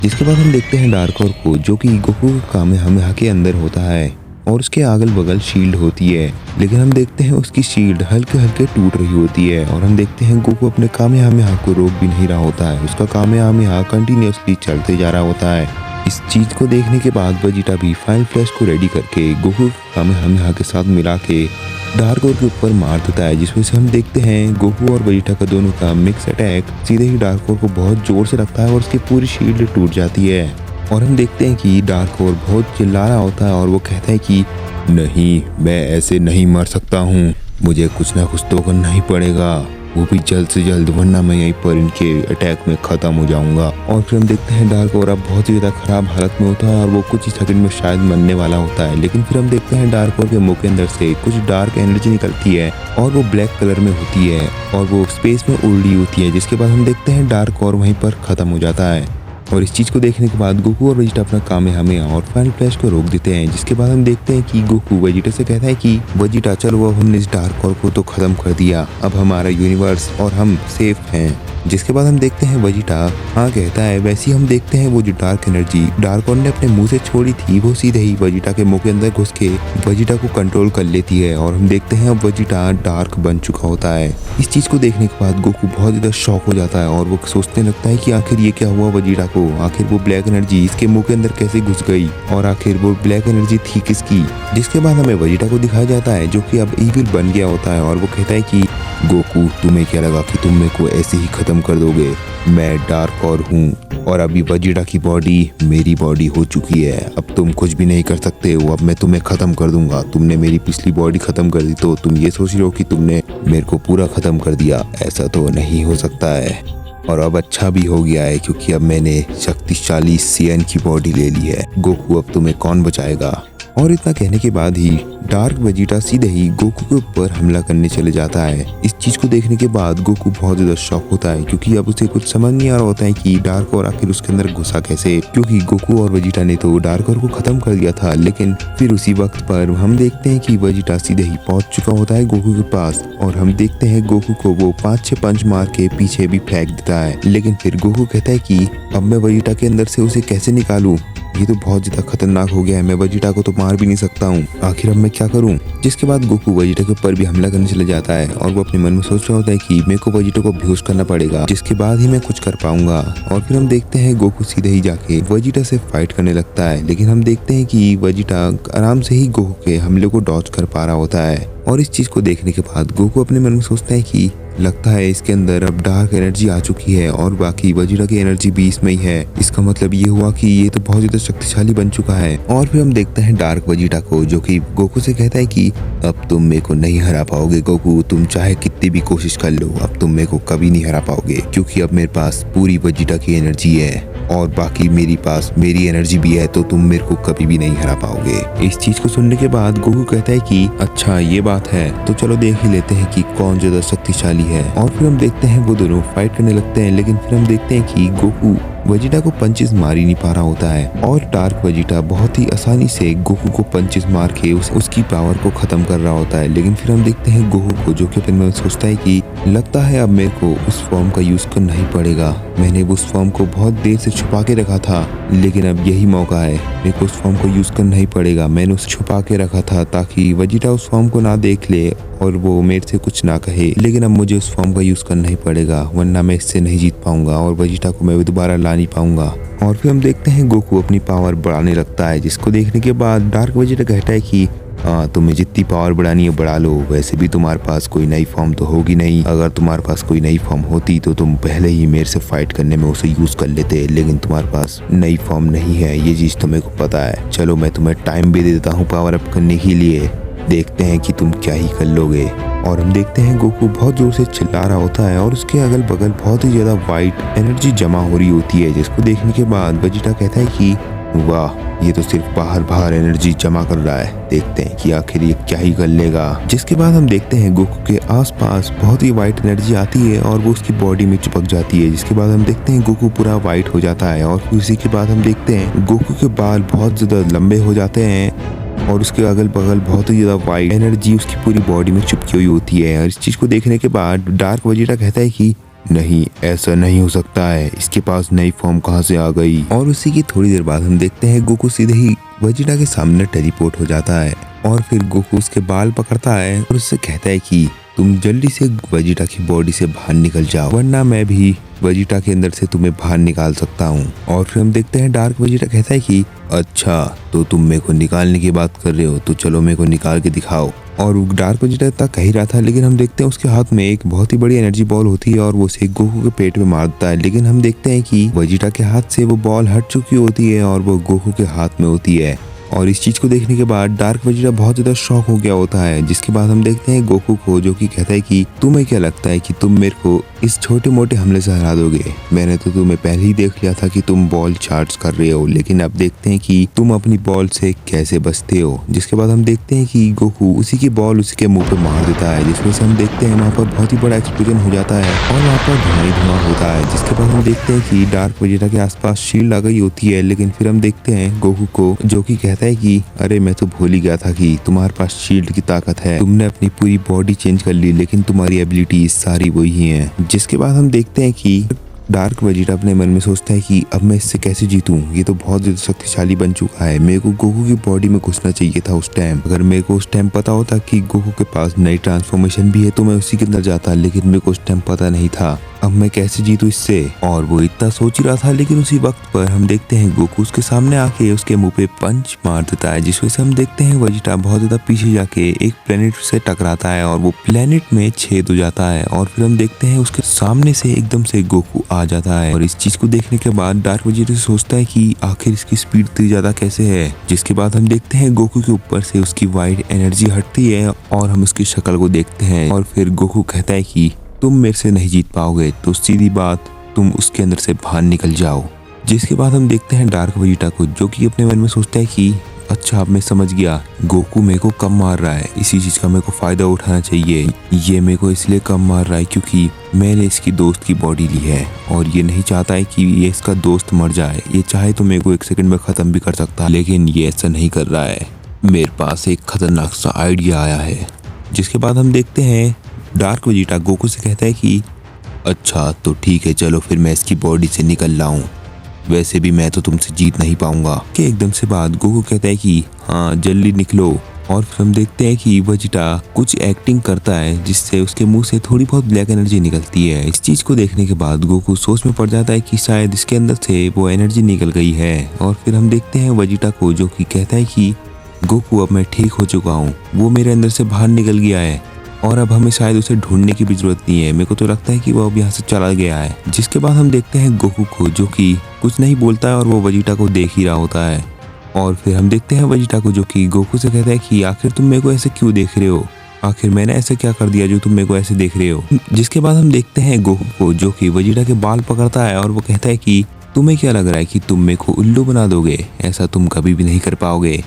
जिसके बाद हम देखते हैं डार्कर को, जो कि गोकू का कामेहामेहा के अंदर होता है और उसके अगल बगल शील्ड होती है। लेकिन हम देखते हैं उसकी शील्ड हल्के हल्के टूट रही होती है और हम देखते हैं गोकू अपने कामेहामेहा को रोक भी नहीं रहा होता है। उसका कामेहामेहा कंटिन्यूअसली चलते जा रहा होता है। इस चीज को देखने के बाद वेजिटा भी फाइनल फ्लैश को रेडी करके गोकू कामेहामेहा के साथ मिला के डार्कर के ऊपर मार देता है, जिस वजह से हम देखते हैं गोकू और वेजिटा का दोनों का मिक्स अटैक सीधे ही डार्कर को बहुत जोर से लगता है और उसकी पूरी शील्ड टूट जाती है। और हम देखते हैं कि डार्कर बहुत चिल्ला रहा होता है और वो कहता है कि नहीं, मैं ऐसे नहीं मर सकता हूँ, मुझे कुछ ना कुछ तो करना ही पड़ेगा, वो भी जल्द से जल्द, वरना मैं यहीं पर इनके अटैक में खत्म हो जाऊंगा। और फिर हम देखते हैं डार्कर अब बहुत ही ज्यादा खराब हालत में होता है और वो कुछ ही सेकंड में शायद मरने वाला होता है। लेकिन फिर हम देखते हैं डार्कर के मुंह के अंदर से कुछ डार्क एनर्जी निकलती है और वो ब्लैक कलर में होती है और वो स्पेस में उड़ रही होती है। जिसके बाद हम देखते हैं डार्कर वहीं पर खत्म हो जाता है। और इस चीज को देखने के बाद गोकू और वेजिटा अपना कामेहामेहा और फाइनल फ्लैश को रोक देते हैं। जिसके बाद हम देखते हैं कि गोकू वेजिटा से कहता है कि वेजिटा, चलो अब हमने इस डार्कर को तो खत्म कर दिया, अब हमारा यूनिवर्स और हम सेफ हैं। जिसके बाद हम देखते हैं वेजिटा हाँ कहता है। वैसे ही हम देखते हैं वो जो डार्क एनर्जी डार्कर ने अपने मुंह से छोड़ी थी वो सीधे ही वेजिटा के मुंह के अंदर घुस के वेजिटा को कंट्रोल कर लेती है और हम देखते हैं अब वेजिटा डार्क बन चुका होता है। इस चीज को देखने के बाद गोकू बहुत ज्यादा शॉक हो जाता है और वो सोचने लगता है कि आखिर ये क्या हुआ वेजिटा को, आखिर वो ब्लैक एनर्जी इसके मुंह के अंदर कैसे घुस गई और आखिर वो ब्लैक एनर्जी थी किसकी। जिसके बाद हमें वेजिटा को दिखाया जाता है जो कि अब इविल बन गया होता है और वो कहता है कि गोकू, तुम्हें क्या लगा कि तुम मेरे को ऐसे ही खत्म कर दोगे? मैं डार्कर हूँ और अभी वेजिटा की बॉडी मेरी बॉडी हो चुकी है, अब तुम कुछ भी नहीं कर सकते हो, अब मैं तुम्हें खत्म कर दूंगा। तुमने मेरी पिछली बॉडी खत्म कर दी तो तुम ये सोच रहे हो कि तुमने मेरे को पूरा खत्म कर दिया, ऐसा तो नहीं हो सकता है। और अब अच्छा भी हो गया है क्योंकि अब मैंने शक्तिशाली सीएन की बॉडी ले ली है। गोकू, अब तुम्हें कौन बचाएगा? और इतना कहने के बाद ही डार्क वेजिटा सीधे ही गोकू के ऊपर हमला करने चले जाता है। इस चीज को देखने के बाद गोकू बहुत ज्यादा शॉक होता है क्योंकि अब उसे कुछ समझ नहीं आ रहा होता है कि डार्कर आखिर उसके अंदर घुसा कैसे, क्योंकि गोकू और वेजिटा ने तो डार्कर को खत्म कर दिया था। लेकिन फिर उसी वक्त पर हम देखते हैं कि वेजिटा सीधे ही पहुंच चुका होता है गोकू के पास और हम देखते हैं गोकू को वो 5-6 पंच मार के पीछे भी फेंक देता है। लेकिन फिर गोकू कहता है कि अब मैं वेजिटा के अंदर से उसे कैसे निकालूं, ये तो बहुत ज्यादा खतरनाक हो गया है, मैं वेजिटा को तो मार भी नहीं सकता हूँ, आखिर अब मैं क्या करूँ। जिसके बाद गोकू वेजिटा के ऊपर भी हमला करने चले जाता है और वो अपने मन में सोच रहा होता है कि मेरे को वेजिटा को बेहोश करना पड़ेगा, जिसके बाद ही मैं कुछ कर पाऊंगा। और फिर हम देखते हैं गोकू सीधे ही जाके वेजिटा से फाइट करने लगता है। लेकिन हम देखते हैं कि वेजिटा आराम से ही गोकू के हमले को डॉज कर पा रहा होता है। और इस चीज को देखने के बाद गोकू अपने मन में सोचता है कि लगता है इसके अंदर अब डार्क एनर्जी आ चुकी है और बाकी वेजिटा की एनर्जी भी इसमें ही है। इसका मतलब ये हुआ कि ये तो बहुत ज्यादा शक्तिशाली बन चुका है। और फिर हम देखते हैं डार्क वेजिटा को जो कि गोकू से कहता है कि अब तुम मेरे को नहीं हरा पाओगे गोकू, तुम चाहे कितनी भी कोशिश कर लो, अब तुम मेरे को कभी नहीं हरा पाओगे क्योंकि अब मेरे पास पूरी वेजिटा की एनर्जी है और बाकी मेरी पास मेरी एनर्जी भी है, तो तुम मेरे को कभी भी नहीं हरा पाओगे। इस चीज को सुनने के बाद गोकू कहता है कि अच्छा ये बात है, तो चलो देख ही लेते हैं कि कौन ज्यादा शक्तिशाली है। और फिर हम देखते हैं वो दोनों फाइट करने लगते हैं। लेकिन फिर हम देखते हैं कि गोकू वेजिटा को पंचेस मार ही नहीं पा रहा होता है और डार्क वेजिटा बहुत ही आसानी से गोकू को पंचेस मार के उसकी पावर को खत्म कर रहा होता है। लेकिन फिर हम देखते हैं गोकू को जो कि अपने में सोचता है कि लगता है अब मेरे को उस फॉर्म का यूज करना ही पड़ेगा, मैंने उस फॉर्म को बहुत देर से छुपा के रखा था, लेकिन अब यही मौका है, मेरे को उस फॉर्म को यूज करना ही पड़ेगा। मैंने उसे छुपा के रखा था ताकि वेजिटा उस फॉर्म को ना देख ले और वो मेरे से कुछ ना कहे, लेकिन अब मुझे उस फॉर्म का यूज करना ही पड़ेगा, वरना मैं इससे नहीं जीत पाऊंगा और वेजिटा को मैं दोबारा ला नहीं पाऊंगा। और फिर हम देखते हैं गोकू अपनी पावर बढ़ाने लगता है, जिसको देखने के बाद डार्क वेजिटा कहता है कि तुम्हें जितनी पावर बढ़ानी है बढ़ा लो, वैसे भी तुम्हारे पास कोई नई फॉर्म तो होगी नहीं, अगर तुम्हारे पास कोई नई फॉर्म होती तो तुम पहले ही मेरे से फाइट करने में उसे यूज कर लेते, लेकिन तुम्हारे पास नई फॉर्म नहीं है, ये चीज तो मेरे को पता है। चलो मैं तुम्हें टाइम भी दे देता हूँ पावर अप करने के लिए, देखते हैं कि तुम क्या ही कर लोगे। और हम देखते हैं गोकू बहुत जोर से चिल्ला रहा होता है और उसके अगल बगल बहुत ही ज्यादा वाइट एनर्जी जमा हो रही होती है, जिसको देखने के बाद वेजिटा कहता है कि वाह, ये तो सिर्फ बाहर एनर्जी जमा कर रहा है, देखते हैं कि आखिर ये क्या ही कर लेगा। जिसके बाद हम देखते हैं गोकू के आसपास बहुत ही वाइट एनर्जी आती है और वो उसकी बॉडी में चिपक जाती है। जिसके बाद हम देखते हैं गोकू पूरा वाइट हो जाता है और फिर उसी के बाद हम देखते हैं गोकू के बाल बहुत ज्यादा लंबे हो जाते हैं और उसके अगल बगल बहुत ही ज्यादा वाइट एनर्जी उसकी पूरी बॉडी में चिपकी हुई होती है। और इस चीज को देखने के बाद डार्क वेजिटा कहता है कि नहीं, ऐसा नहीं हो सकता है, इसके पास नई फॉर्म कहाँ से आ गई। और उसी की थोड़ी देर बाद हम देखते हैं गोकू सीधे ही वेजिटा के सामने टेलीपोर्ट हो जाता है और फिर गोकू उसके बाल पकड़ता है और उससे कहता है कि तुम जल्दी से वेजिटा की बॉडी से बाहर निकल जाओ, वरना मैं भी वेजिटा के अंदर से तुम्हें बाहर निकाल सकता हूँ। और फिर हम देखते हैं डार्क वेजिटा कहता है कि अच्छा, तो तुम मेरे को निकालने की बात कर रहे हो, तो चलो मेरे को निकाल के दिखाओ। और वो डार्क वेजिटा इतना कह ही रहा था, लेकिन हम देखते हैं उसके हाथ में एक बहुत ही बड़ी एनर्जी बॉल होती है और वो उसे गोकू के पेट में मारता है। लेकिन हम देखते हैं कि वेजिटा के हाथ से वो बॉल हट चुकी होती है और वो गोकू के हाथ में होती है। और इस चीज को देखने के बाद डार्क वेजिटा बहुत ज्यादा शॉक हो गया होता है, जिसके बाद हम देखते हैं गोकू को, जो कि कहता है कि तुम्हें क्या लगता है कि तुम मेरे को इस छोटे मोटे हमले से हरा दोगे? मैंने तो तुम्हें पहले ही देख लिया था कि तुम बॉल चार्ज कर रहे हो, लेकिन अब देखते हैं कि तुम अपनी बॉल से कैसे बचते हो। जिसके बाद हम देखते हैं कि गोकू उसी की बॉल उसी के मुंह पे मार देता है, जिसमें से हम देखते हैं वहाँ पर बहुत ही बड़ा एक्सप्लोजन हो जाता है और वहाँ पर धुआं ही धुआं होता है। जिसके बाद हम देखते हैं कि डार्क वेजिटा के आसपास शील्ड आ गई होती है, लेकिन फिर हम देखते हैं गोकू को, जो कि कहता है कि अरे मैं तो भूल ही गया था कि तुम्हारे पास शील्ड की ताकत है, तुमने अपनी पूरी बॉडी चेंज कर ली, लेकिन तुम्हारी एबिलिटी सारी वही है। जिसके बाद हम देखते हैं कि डार्क वेजिटा अपने मन में सोचता है कि अब मैं इससे कैसे जीतूं, ये तो बहुत ज्यादा शक्तिशाली बन चुका है, मेरे को गोकू की बॉडी में घुसना चाहिए था उस टाइम। अगर मेरे को उस टाइम पता होता कि गोकू के पास नई ट्रांसफॉर्मेशन भी है तो मैं उसी के अंदर जाता, लेकिन मेरे को उस टाइम पता नहीं था, अब मैं कैसे जीतूं इससे। और वो इतना सोच ही रहा था, लेकिन उसी वक्त पर हम देखते हैं गोकू उसके सामने आके उसके मुंह पे पंच मार देता है, जिस वजह से हम देखते हैं वेजिटा बहुत ज्यादा पीछे जाके एक प्लेनेट से टकराता है और वो प्लेनेट में छेद हो जाता है। और फिर हम देखते हैं उसके सामने से एकदम से गोकू आ जाता है। और इस चीज को देखने के बाद डार्क वेजिटा सोचता है कि आखिर इसकी स्पीड इतनी ज्यादा कैसे है। जिसके बाद हम देखते हैं गोकू के ऊपर से उसकी वाइट एनर्जी हटती है और हम उसकी शक्ल को देखते हैं। और फिर गोकू कहता है कि तुम मेरे से नहीं जीत पाओगे, तो सीधी बात तुम उसके अंदर से बाहर निकल जाओ। जिसके बाद हम देखते हैं डार्क वेजिटा को, जो कि अपने मन में सोचता है कि अच्छा, अब मैं समझ गया, गोकू मेरे को कम मार रहा है, इसी चीज का मेरे को फायदा उठाना चाहिए। ये मेरे को इसलिए कम मार रहा है क्योंकि मैंने इसकी दोस्त की बॉडी ली है और ये नहीं चाहता है कि ये इसका दोस्त मर जाए। ये चाहे तो मेरे को 1 सेकंड में खत्म भी कर सकता है, लेकिन ये ऐसा नहीं कर रहा है। मेरे पास एक खतरनाक सा आइडिया आया है। जिसके बाद हम देखते हैं डार्क वेजिटा गोकू से कहता है कि अच्छा, तो ठीक है, चलो फिर मैं इसकी बॉडी से निकल रहा हूँ, वैसे भी मैं तो तुमसे जीत नहीं पाऊंगा। कि एकदम से बाद गोकू कहता है कि हाँ, जल्दी निकलो। और फिर हम देखते हैं कि वेजिटा कुछ एक्टिंग करता है, जिससे उसके मुंह से थोड़ी बहुत ब्लैक एनर्जी निकलती है। इस चीज को देखने के बाद गोकू सोच में पड़ जाता है कि शायद इसके अंदर से वो एनर्जी निकल गई है। और फिर हम देखते हैं वेजिटा को, जो कि कहता है कि गोकू, अब मैं ठीक हो चुका हूँ, वो मेरे अंदर से बाहर निकल गया है और अब हमें शायद उसे ढूंढने की भी जरूरत नहीं है। मेरे को तो लगता है कि वो अब यहाँ से चला गया है। जिसके बाद हम देखते हैं गोकू को, जो कि कुछ नहीं बोलता है और वो वेजिटा को देख ही रहा होता है। और फिर हम देखते हैं वेजिटा को, जो कि गोकू से कहता है कि आखिर तुम मेरे को ऐसे क्यों देख रहे हो, आखिर मैंने ऐसा क्या कर दिया जो तुम मेरे को ऐसे देख रहे हो। जिसके बाद हम देखते हैं गोकू को, जो कि वेजिटा के बाल पकड़ता है और वो कहता है कि तुम्हें क्या लग रहा है कि तुम मेरे को उल्लू बना दोगे? ऐसा तुम कभी भी नहीं कर पाओगे।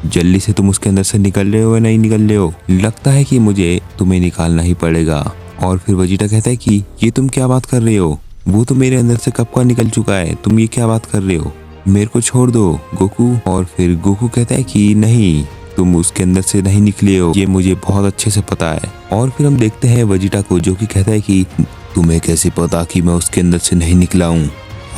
जल्दी से तुम उसके अंदर से निकल रहे हो या नहीं निकल रहे हो? लगता है कि मुझे तुम्हें निकालना ही पड़ेगा। और फिर वेजिटा कहता है कि ये तुम क्या बात कर रहे हो, वो तो मेरे अंदर से कब का निकल चुका है, तुम ये क्या बात कर रहे हो, मेरे को छोड़ दो गोकू। और फिर गोकू कहता है कि नहीं, तुम उसके अंदर से नहीं निकले हो, ये मुझे बहुत अच्छे से पता है। और फिर हम देखते हैं वेजिटा को, जो कि कहता है कि तुम्हें कैसे पता कि मैं उसके अंदर से नहीं निकला हूँ,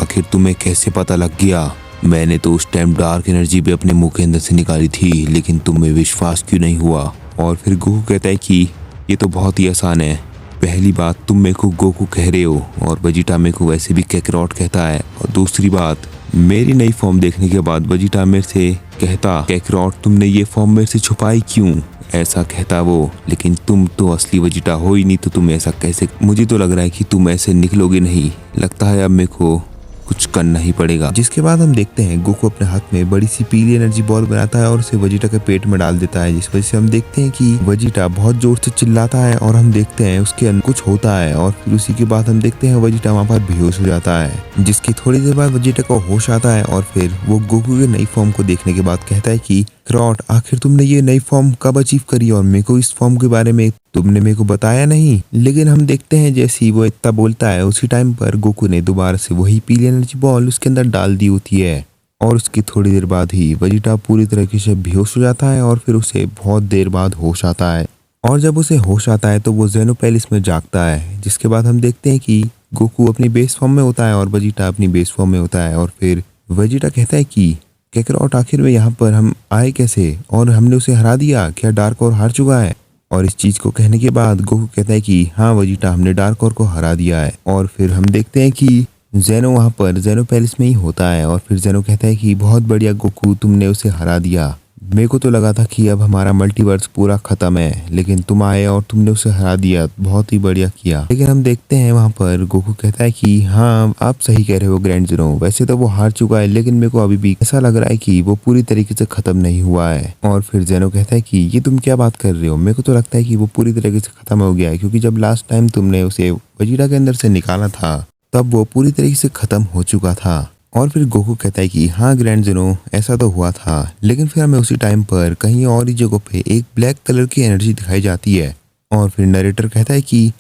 आखिर तुम्हें कैसे पता लग गया? मैंने तो उस टाइम डार्क एनर्जी भी अपने मुंह के अंदर से निकाली थी, लेकिन तुम्हें विश्वास क्यों नहीं हुआ? और फिर गोकू कहता है कि ये तो बहुत ही आसान है, पहली बात तुम मेरे को गोकू कह रहे हो और वेजिटा मेरे को वैसे भी कैकरॉट कहता है, और दूसरी बात मेरी नई फॉर्म देखने के बाद वेजिटा मेरे से कहता कैकरॉट तुमने ये फॉर्म मेरे से छुपाई क्यों, ऐसा कहता वो, लेकिन तुम तो असली वेजिटा हो ही नहीं, तो तुम ऐसा कैसे? मुझे तो लग रहा है कि तुम ऐसे निकलोगे नहीं, लगता है अब मेरे को कुछ करना ही पड़ेगा। जिसके बाद हम देखते हैं गोकू अपने हाथ में बड़ी सी पीली एनर्जी बॉल बनाता है और उसे वेजिटा के पेट में डाल देता है, जिस वजह से हम देखते हैं कि वेजिटा बहुत जोर से चिल्लाता है और हम देखते हैं उसके अंदर कुछ होता है। और फिर उसी के बाद हम देखते हैं वेजिटा वहाँ पर बेहोश हो जाता है, जिसकी थोड़ी देर बाद वेजिटा को होश आता है और फिर वो गोकू के नई फॉर्म को देखने के बाद कहता है कि कैकरॉट, आखिर तुमने ये नई फॉर्म कब अचीव करी और मेरे को इस फॉर्म के बारे में तुमने मेरे को बताया नहीं। लेकिन हम देखते हैं जैसे ही वो इतना बोलता है उसी टाइम पर गोकू ने दोबारा से वही पीली एनर्जी बॉल उसके अंदर डाल दी होती है और उसकी थोड़ी देर बाद ही वेजिटा पूरी तरीके से बेहोश हो जाता है और फिर उसे बहुत देर बाद होश आता है। और जब उसे होश आता है तो वो जेनो पैलेस में जागता है। जिसके बाद हम देखते हैं कि गोकू अपनी बेस फॉर्म में होता है और वेजिटा अपनी बेस फॉर्म में होता है। और फिर वेजिटा कहता है कि कैकरॉट आखिर में यहाँ पर हम आए कैसे और हमने उसे हरा दिया, क्या डार्क और हार चुका है? और इस चीज को कहने के बाद गोकू कहता है कि हाँ वेजिटा, हमने डार्क और को हरा दिया है। और फिर हम देखते हैं कि जेनो वहाँ पर जेनो पैलेस में ही होता है। और फिर जेनो कहता है कि बहुत बढ़िया गोकू, तुमने उसे हरा दिया। मेरे को तो लगा था कि अब हमारा मल्टीवर्स पूरा खत्म है, लेकिन तुम आए और तुमने उसे हरा दिया, बहुत ही बढ़िया किया। लेकिन हम देखते हैं वहाँ पर गोकू कहता है कि हाँ आप सही कह रहे हो ग्रैंड जेनो, वैसे तो वो हार चुका है लेकिन मेरे को अभी भी ऐसा लग रहा है कि वो पूरी तरीके से खत्म नहीं हुआ है। और फिर जेनो कहता है कि ये तुम क्या बात कर रहे हो, मेरे को तो लगता है कि वो पूरी तरीके से खत्म हो गया है, क्योंकि जब लास्ट टाइम तुमने उसे वेजिटा के अंदर से निकाला था तब वो पूरी तरीके से खत्म हो चुका था। और फिर गोकू कहता है कि हाँ ग्रैंड जेनो, ऐसा तो हुआ था, लेकिन फिर हमें उसी टाइम पर कहीं और ही जगह पे एक ब्लैक कलर की एनर्जी दिखाई जाती है। और फिर नरेटर कहता है कि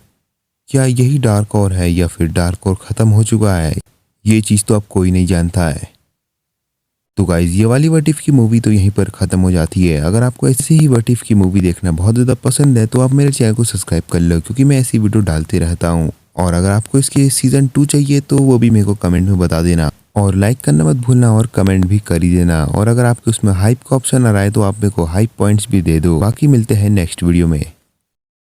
क्या यही डार्क और है या फिर डार्क और खत्म हो चुका है, ये चीज़ तो अब कोई नहीं जानता है। तो गाइज ये वाली व्हाट इफ की मूवी तो यहीं पर खत्म हो जाती है। अगर आपको ऐसी ही व्हाट इफ की मूवी देखना बहुत ज़्यादा पसंद है तो आप मेरे चैनल को सब्सक्राइब कर लो, क्योंकि मैं ऐसी वीडियो डालते रहता हूँ। और अगर आपको इसके सीजन 2 चाहिए तो वो भी मेरे को कमेंट में बता देना, और लाइक करना मत भूलना और कमेंट भी कर ही देना। और अगर आपके उसमें हाइप का ऑप्शन आ रहा है तो आप मेरे को हाइप पॉइंट्स भी दे दो। बाकी मिलते हैं नेक्स्ट वीडियो में।